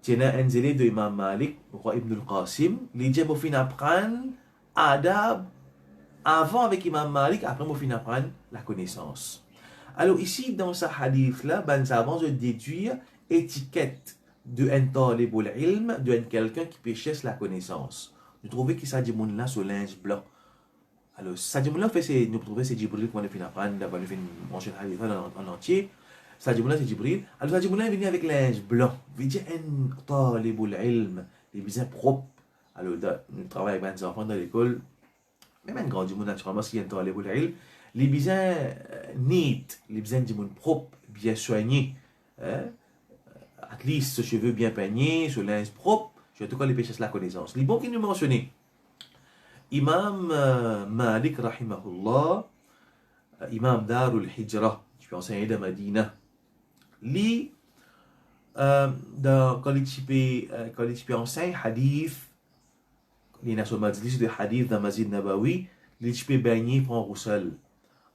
il y a un élève de Imam Malik, roi Ibn al-Qasim, il dit, il faut apprendre adab avant avec Imam Malik, après il faut apprendre la connaissance. Alors ici, dans ce hadith-là, ben savant de déduire étiquette de un talibul ilm, de quelqu'un qui peut chercher la connaissance. Nous trouvons que ça dit mon là sur linge blanc. Alors ça dit mon là fait nous trouvons c'est Jibril qu'on a fait apprendre d'avoir fait mentionner hadith en entier. Ça dit mon là c'est Jibril. Alors ça dit mon là venu avec linge blanc. Veut dire un talibul ilm, les bien propres. Alors nous travaillons avec des enfants dans l'école. Même un grand du monde naturellement s'il y a un talibul ilm, les bien neat, les bien du monde propre, bien soigné. At least ce cheveu bien peigné, ce linge propre, je te cas les péchés la connaissance. Les bons qui nous mentionnaient, Imam Malik rahimahullah, Imam Darul Hijra, je peux enseigner de Madina. Lui, quand il enseigne hadith, il y a sur majlis de hadith dans Masjid Nabawi, il peut baigner pour un roussel.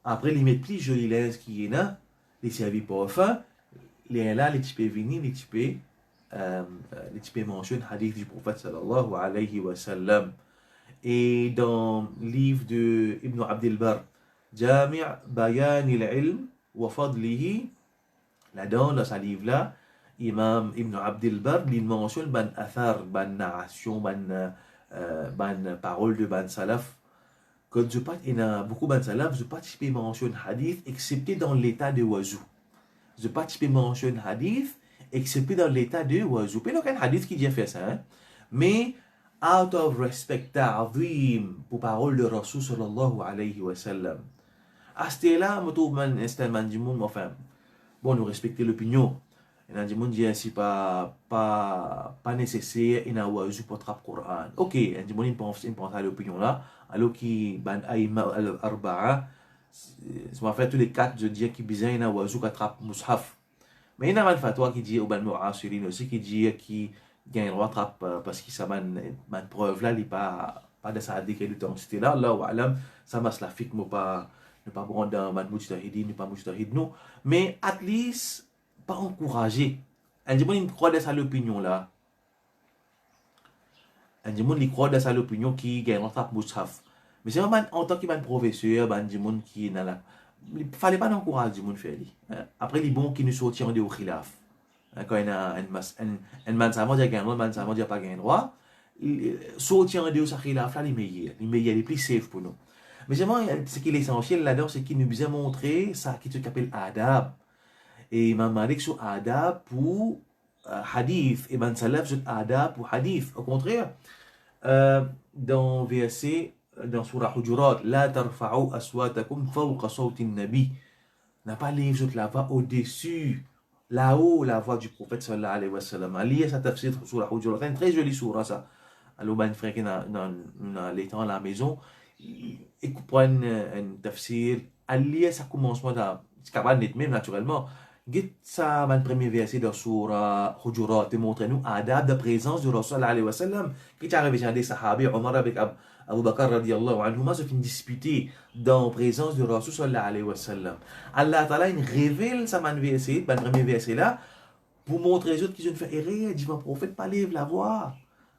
Après, il met plus joli linge qui est là, il servi pour fin. Les là, les types venir, les types mentionnent hadith du prophète sallallahu alayhi wa sallam. Et dans le livre de Ibn Abdel Bar, Jami' Bayan al-Ilm wa Fadlihi. Là-dedans, dans sa livre-là, Imam Ibn Abdel Bar, il mentionne ban athar, ban narration, ban parole de ban salaf. Quand il y a beaucoup de ban salaf, je participe mentionne hadith, excepté dans l'état de wazou. Je participe mentionne hadith, excepté dans l'état de wazou. Il y a aucun hadith qui dit fait ça, hein? Mais, out of respect, ta'zim, pour parole de Rasul sallallahu alayhi wa sallam. À ce là, je trouve man, enfin, bon, nous respecter l'opinion. Il y a des gens qui disent pas nécessaire, il y a un oiseau pour trap Coran. Ok, il y a des gens qui pensent à l'opinion là, alors qui ban aïma al-arba'a, ça m'a fait tous les quatre, je dis qu'il y a un oiseau qui trappe mushaf. Mais il y a un fatwa qui dit, ou ban mu'asirin aussi, qui dit qu'il y a un droit trappe parce que ça m'a preuve là, il n'y a pas de ça décret d'authenticité là, là, ou alam, ça m'a la fique, pas. Ne pas prendre dans man mujtahidi, ne pas mujtahid, non. Mais, at least, pas encourager. Un monde, il croit dans l'opinion là. Un monde, il croit dans l'opinion qui gagne en trappe mushaf. Mais c'est vraiment en tant que professeur, un monde qui n'a là. Il ne fallait pas encourager le monde faire. Après, les bons qui nous sortent de au khilaf. Quand il y a un man savant qui a gagné, un man savant qui n'a pas gagné droit, sortir de au khilaf là, les meilleurs, les plus safe pour nous. Mais vraiment, ce qui est essentiel là-dedans, c'est qu'il nous a montré ça qui s'appelle adab. Et Imam Malik sur adab pour hadith. Et Ibn Salaf sur adab pour hadith. Au contraire, dans verset, dans Surah Hujurat, La tarfa'u aswatakum fawqa sawti nabi. N'a pas livre sur la voix au-dessus, là-haut, la voix du prophète sallallahu alayhi wa sallam. Ali, ça tafsir sur Surah Hujurat. C'est une très jolie surah ça. Alors, un frère qui est dans l'étang à la maison, et qu'on prenne un tafsir, allié ça commencement dans ce qu'on va même naturellement. Get ça, le premier verset de Surah Hujurat, montre nous adab de présence du Rasul alayhi wa sallam. Qui est arrivé chez des sahabis, Omar avec Abu Bakr radiallahu anhu, se fait disputer dans la présence du Rasul sallallahu alayhi wa sallam. Allah Ta'ala il révèle ça, le premier verset là, pour montrer les autres qui ont fait errer, dit mon prophète, pas lève la voix.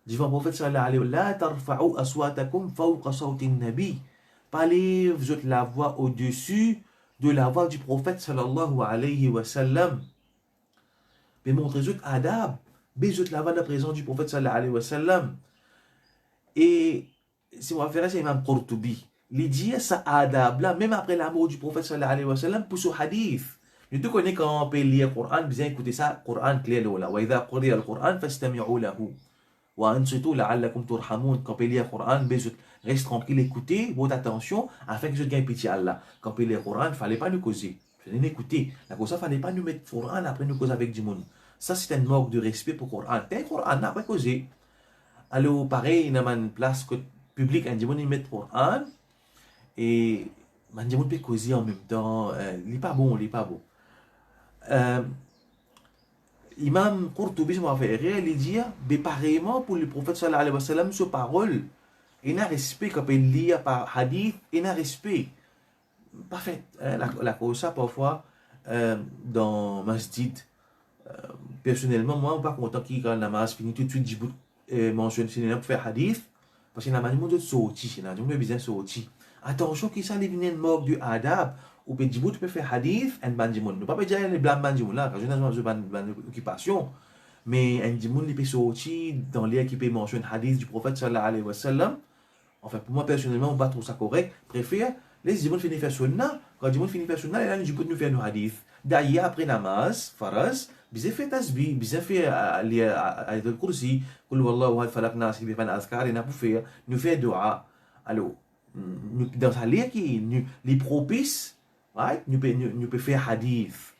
Dit le prophète sallallahu alayhi wa sallam, La tarfa'u aswatakum fawqa sawti nabi. Pas lève la voix au-dessus de la voix du prophète sallallahu alayhi wa sallam. Mais montrez les autres adab. Bézot la voix de la présence du prophète sallallahu alayhi wa sallam. Et si on va faire ça, c'est Imam Qurtubi. Il dit ça adab là, même après la mort du prophète sallallahu alayhi wa sallam, pour ce hadith. Nous tous connaissons quand on peut lire le Coran, bien écouter ça, Coran clair là. Wa idha quriya al-Quran fastami'u lahu. Wa ansitu la'allakum turhamun. Quand on peut lire le Coran, reste tranquille, écoutez, votre attention, afin que je gagne pitié à Allah. Quand on peut lire le Coran, il ne fallait pas nous causer. Il fallait écouter. La cause, il ne fallait pas nous mettre le Coran après nous causer avec du monde. Ça, c'est un manque de respect pour le Coran. T'es le Coran, n'a pas causé. Alors, pareil, il y a une place publique, un monde, il met le Coran, et un monde peut causer en même temps. Il n'est pas bon, il n'est pas bon. Imam Qurtubi, je m'en fais rire, il dit, mais pareillement pour le prophète sallallahu alayhi wa sallam, ce parole, il a respect quand il lit par hadith, il a respect. Parfait. La cause ça parfois dans masjid. Personnellement, moi, je ne suis pas content qu'il quand la namaz finit tout de suite, je mentionne c'est pour faire hadith, parce qu'il y a un monde de sorti, il y a un monde de besoin sorti. Attention, qu'il s'en est une mort du adab, ou peut tu peux faire hadith, un bandimoun. Ne pas dire les blancs bandimoun là, quand je n'ai pas de occupation. Mais un bandimoun, il peut sortir dans l'air qui peut mentionner hadith du prophète sallallahu alayhi wa sallam. Enfin, pour moi, personnellement, on ne va pas trouver ça correct. Préfère, les gens finissent faire sunna. Quand les gens finissent faire sunna, ils disent, nous faire nos hadith. D'ailleurs, après namaz, faraz, ils fait tasbih, ils fait ayat al-kursi, kul wallahu al falaq nas, ils font azkar, ils nous faire, nous faire dua. Alors, dans sa lire qui, les propices, right? Nous peut faire hadith.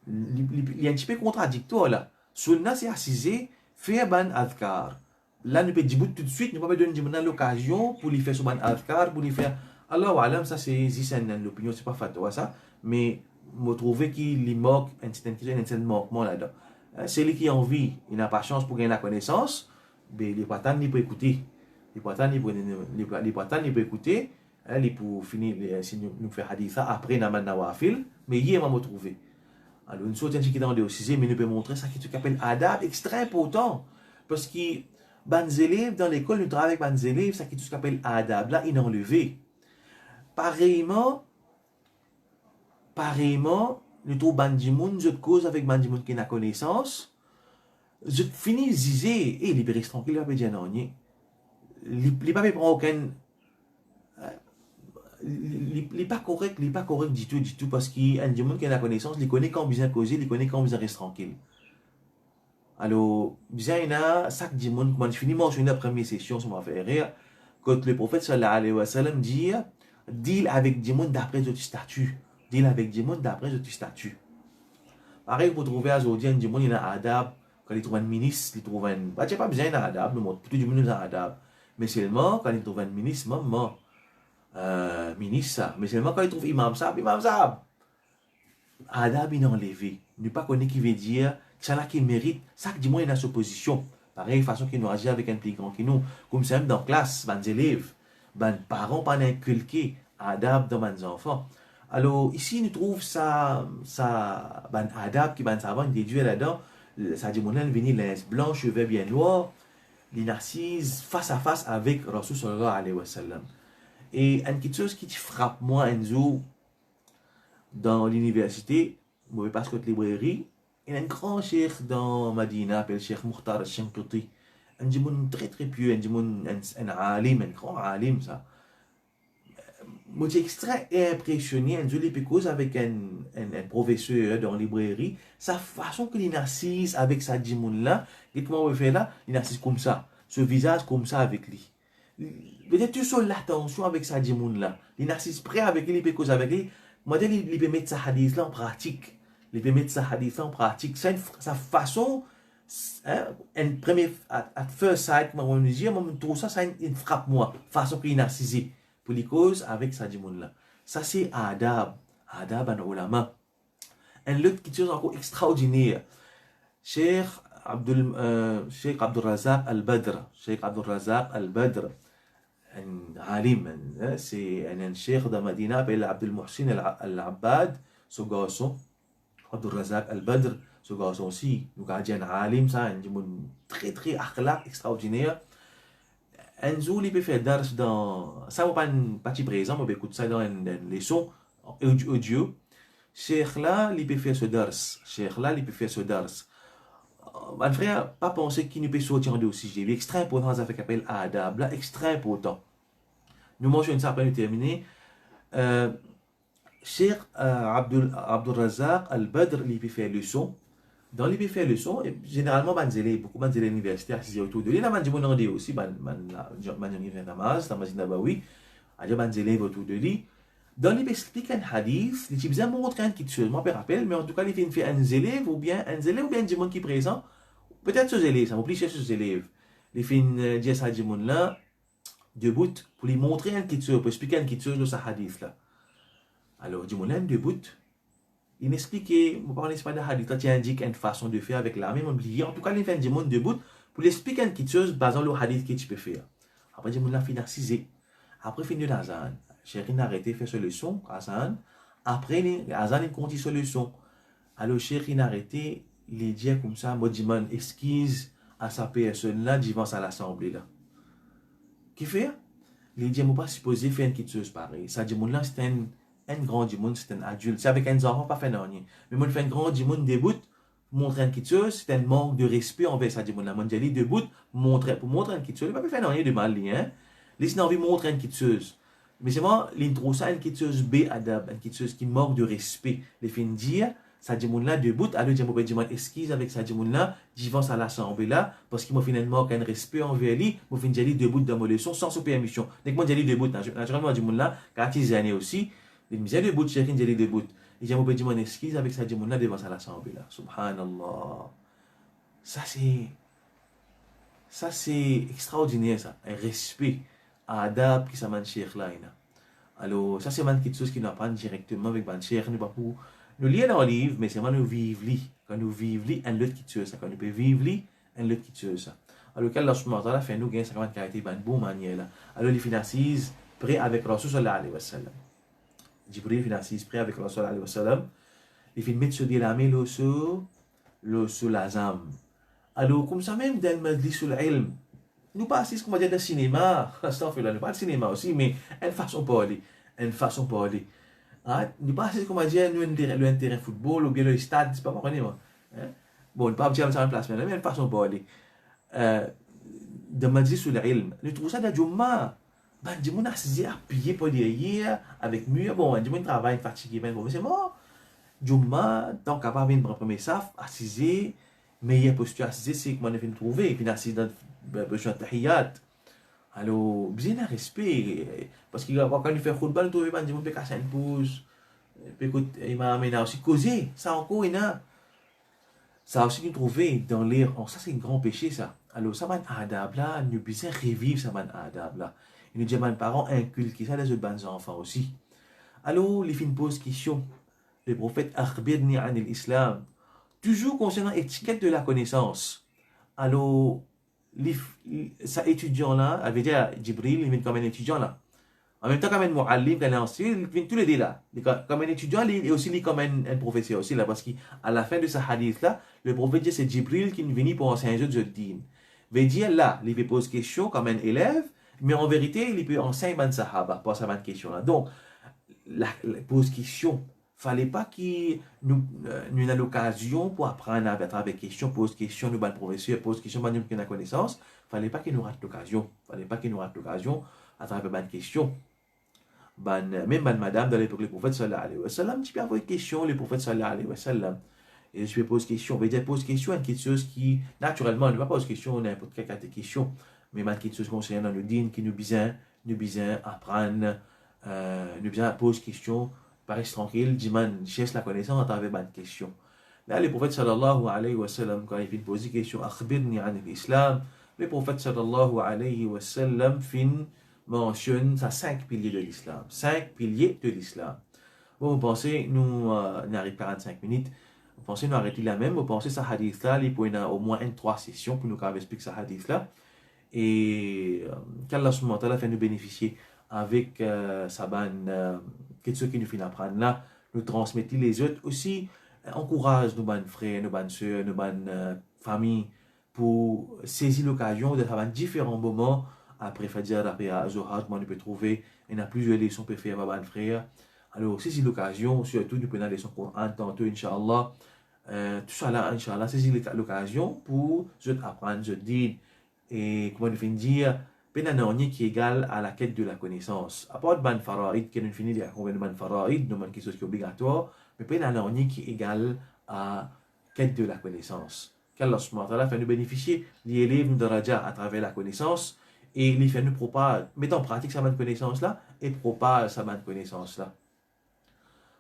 Il y a un petit peu contradictoire là. Sunna, c'est assisé, faire ban azkar. Là, nous pouvons dire tout de suite, nous ne pouvons pas donner l'occasion pour lui faire ce ban adkar, pour lui faire. Allah wa alam, ça c'est l'opinion, c'est pas fatwa ça, mais je trouve qu'il manque un certain manquement là-dedans. Celui qui a envie, il n'a pas chance pour gagner la connaissance, mais les patans, il peut écouter. Les patans, il peut écouter, il peut finir, si nous faisons hadith après Naman Nawafil, mais il va me trouver. Alors, une chose qui est dans le 6e, mais nous peut montrer ça qui s'appelle adab, extrêmement important, parce que ban élèves dans l'école, nous travaillons avec ban élèves, ça qui tout ce qu'on appelle adab, là, il est enlevé. pareillement, nous trouvons bandimoun, je cause avec bandimoun qui n'a connaissance, je finis zizer, et libéré tranquille, il va pas dire non, il va pas prendre aucun, il n'est pas correct du tout, parce qu'il y a un monde qui a la connaissance, il connaît quand besoin causer, il connaît quand besoin rester tranquille. Alors, bien, il y a chaque monde, quand je finis mentionner la première session, ça m'a fait rire, quand le prophète sallallahu alayhi wa sallam dit, deal avec des monde d'après votre statut. Deal avec des monde d'après votre statut. Pareil, vous trouvez à Zodian, des monde, il a adab, quand il trouve un ministre, il trouve un. Bah, tu n'as pas besoin d'un adab, tout le monde a adab. Mais seulement, quand il trouve un ministre, maman, ministre, ça. Mais seulement quand il trouve imam ça, adab, il est enlevé. Ne pas connaître qui veut dire, c'est là qui mérite, ça que du moins il a sa position. Pareil, façon qu'il nous agit avec un plus grand qui nous. Comme ça, même dans la classe, les élèves, les parents pas inculqué adab dans les enfants. Alors, ici, nous trouvons ça adab qui va savant déduit là-dedans. Ça dit, mon venir les blancs, cheveux bien noirs, les narcises face à face avec Rasul sallallahu alayhi wa sallam. Et une petite chose qui te frappe, moi, Enzo, dans l'université, moi, parce que la librairie, il y a un grand cheikh dans Madina, appelé Cheikh Mukhtar al-Shinqiti. Un djimoun très très pieux, un alim, un grand alim, ça. Moi, j'ai extrêmement impressionné, un joli cause avec un professeur dans la librairie, sa façon qu'il est assise avec sa djimoun là, et comment on fait là, il est assise comme ça, ce visage comme ça avec lui. Peut-être tu sens l'attention avec sa djimoun là, il est assise prêt avec lui, il peut cause avec lui. Moi, il peut mettre sa hadith là en pratique. Il peut mettre sa hadith là en pratique. C'est sa façon, hein, une première, at first sight, on me dit, moi, je trouve ça, ça une frappe moi, façon qu'il est assise pour les causes avec sa djimoun là. Ça, c'est adab. Adab en ulama. Un autre chose encore extraordinaire. Cheikh Abdul Razak al-Badr. Cheikh Abdul Razak al-Badr. Un alim, c'est un cheikh de Medina appelé Abdul Muhsin al-Abbad, ce garçon, Abdul Razak al-Badr, ce garçon aussi, nous avons un alim, ça, un très très akhlaq extraordinaire. Un jour, il peut faire dars dans, ça va pas une partie présent, mais écoute ça dans une leçon audio. Cheikh là, il peut faire ce dars. Cheikh là, il peut faire ce dars. Mon frère, pas penser qu'il ne peut sortir de aussi. J'ai vu extrême important, ça fait qu'appelle adab, là, extrême important. Nous mentionnons ça après nous terminer. Cheikh Abdul Razak al-Badr, il peut faire leçon. Dans les peut faire leçon, généralement, beaucoup de élèves universitaires assisent autour de lui. Là, je me demande aussi, université Damas, la Masjid Nabawi, il y a des élèves autour de lui. Dans les explique un hadith, il besoin montrer quelque chose. Moi, je me rappelle, mais en tout cas, il fait un élève ou bien du monde qui est présent. Peut-être ce élève, ça m'oblige chercher ce élève. Il fait une dire ça du monde là, debout, pour lui montrer un quelque chose, pour expliquer un quelque chose de ce hadith là. Alors, du monde là, debout, il explique, on parle pas de hadith, là, il indique une façon de faire avec la même oublié. En tout cas, il fait du monde debout, pour lui expliquer un quelque chose basant le hadith que tu peux faire. Après, du monde là, finit assisé. Après, finit d'azan. Cheikh a arrêté de faire sa leçon, Hassan. Après, Hassan continue sa leçon. Alors, Cheikh a arrêté, il dit comme ça, moi, je demande excuse à sa personne là, devant à l'assemblée là. Qui fait? Il dit, je ne pas supposé faire une petite chose pareille. Ça dit, là, c'est un grand monde, c'est un adulte. C'est avec un enfant, pas fait rien. Mais moi, je fais un grand monde debout, pour montrer une petite chose, c'est un manque de respect envers ça dit, là. Moi, je dis debout, pour montrer une petite chose. Il ne pas faire rien de mal, hein. Il a envie de montrer une petite chose. Mais c'est moi, l'intro, ça, une petite chose B-adab, une petite chose qui manque de respect. Les fins de dire, ça dit là debout, alors je me dis, excuse avec ça dit là, j'y à l'assemblée là, parce qu'il m'a finalement aucun respect envers lui, moi fin de debout dans ma leçon sans sous permission. Donc moi j'ai debout, naturellement, dit là, quand ils années aussi, les misères debout, chacun j'ai debout. Et je me dis, excuse avec ça dit là devant à l'assemblée là. Subhanallah. Ça c'est extraordinaire ça, un respect. Adab qui s'amène Cheikh là. Alors, ça c'est quelque chose qui nous apprend directement avec Ban Cheikh. Nous pas pour nous lire dans le livre, mais c'est vraiment nous vivre li. Quand nous vivre li, un autre qui tue ça. Quand nous peut vivre li, un autre qui tue ça. Alors, quand Allah subhanahu wa ta'ala fait nous gagner 50 qualités de bonne manière là. Alors, il finit assise prêt avec Rasul sallallahu alayhi wa sallam. Jibril finit assise prêt avec Rasul sallallahu alayhi wa sallam. Il finit mettre sur des lames sur la zam. Alors, comme ça même dans le majlis sur l'ilm. Nous pas assistent, comme on va dire, dans le cinéma. Nous pas le cinéma aussi, mais une façon de parler. une façon de parler. Hein? Nous pas comme à dire, nous, un terrain football ou bien le stade, c'est pas moi, moi. Hein? Bon, nous pas dire ça en place, mais une façon de parler. De majlis sur l'ilm. Nous trouvons ça dans le Jumma. Ben, du monde assis à pied pour derrière, avec mur, bon, du monde travaille fatigué, ben, c'est mort. Jumma, donc capable de prendre premier saf, assis, meilleure posture assis, c'est comment on vient de trouver, puis assis dans le besoin de tahiyat. Alors, bien un respect, parce que quand il fait football, nous trouvons pas du monde peut casser une pouce, puis écoute, il m'a amené aussi causer, ça encore, il a. Ça aussi nous trouver dans l'air, ça c'est un grand péché ça. Alors, ça m'a adab là, nous besoin revivre ça m'a adab là. Et nous disons, mes parents inculquer ça les autres bons enfants aussi. Alors, les fins posent question. Le prophète akhbirni an l'islam. Toujours concernant l'étiquette de la connaissance. Alors, ça étudiant là, avait dit à Jibril, il vient comme un étudiant là. En même temps, comme un mu'allim, comme un enseignant, il vient tous les deux là. Comme un étudiant, il est aussi comme un professeur aussi là. Parce qu'à la fin de ce hadith là, le prophète dit c'est Jibril qui est venu pour enseigner les autres dînes. Veut dire là, il peut poser question comme un élève, mais en vérité, il peut enseigner ban sahaba pour sa question là. Donc, la pose question. Fallait pas qu'il nous ait l'occasion pour apprendre à travers question, pose question, nous ban professeur, pose question, nous qui a connaissance. Fallait pas qu'il nous rate l'occasion. Fallait pas qu'il nous rate l'occasion à travers ban question. Même ban madame dans l'époque, le prophète sallallahu alayhi wa sallam, tu peux avoir une question, le prophète sallallahu alayhi wa sallam. Et je vais poser question. On veut dire pose question, une chose qui, naturellement, ne va pas poser question, n'importe quelle catégorie de question, mais une chose concernant le dîne qui nous besoin apprendre, nous besoin poser question, paraît tranquille, dit man, cherche la connaissance à travers une question. Là, le prophète sallallahu alayhi wa sallam, quand il vient poser question, akhbirni an l'islam, le prophète sallallahu alayhi wa sallam mentionne ça 5 piliers de l'islam. 5 piliers de l'islam. Bon, vous pensez, nous n'arrivons pas à 45 minutes. Vous pensez nous arrêter là même. Vous pensez ça hadith là, il peut y avoir au moins 3 sessions pour nous expliquer ça hadith là. Et qu'Allah subhanahu wa ta'ala fait nous bénéficier avec sa banne, quelque chose qui nous fait apprendre là, nous transmettre les autres aussi. Encourage nos bonnes frères, nos bonnes soeurs, nos bonnes familles pour saisir l'occasion de faire différents moments. Après Fajr, après Zohar, on peut trouver, il y a plusieurs leçons pour faire, ma bonne frère. Alors, saisir l'occasion, surtout, nous prenons les leçons Coran tantôt, Inch'Allah. Tout ça là, Inch'Allah, saisir l'occasion pour apprendre, dire, et comment nous dire, pénanonier qui est égal à la quête de la connaissance. À part ban faraïd, qui nous finit de convaincre ban faraïd, nous quelque chose qui est obligatoire, mais pénanonier qui est égal à quête de la connaissance. Qu'Allah subhanahu wa ta'ala fait nous bénéficier, les élèves nous daraja à travers la connaissance, et les fait nous propage, mettre en pratique sa bonne connaissance là, et propage sa bonne connaissance là.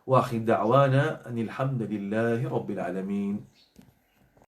وآخر دعوانا أن الحمد لله رب العالمين.